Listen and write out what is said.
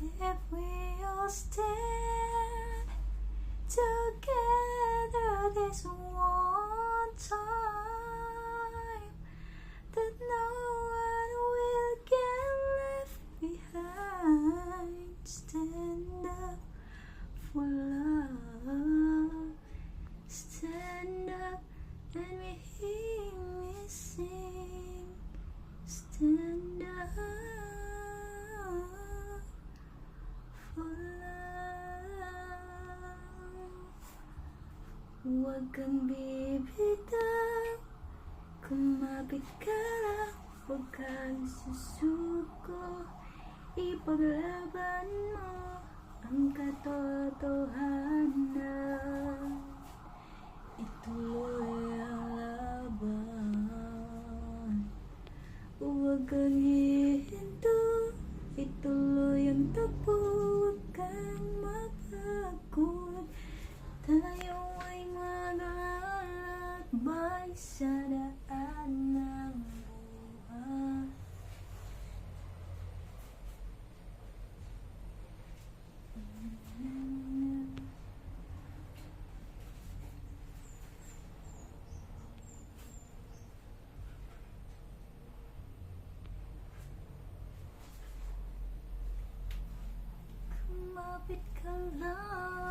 If we all stand together this one time, that no one will get left behind. Stand up for love. Stand up and we hear me sing. Stand up for love. Huwag kang bibitaw, kumapit ka lang. Huwag kang susuko, ipaglaban mo ang katotohanan. Ituloy ang laban. Huwag kang hihinto, ituloy ang takbo. Huwag kang mapagod. Tayo ay maglalakbay sa daan ng buhay. Kumapit ka lang.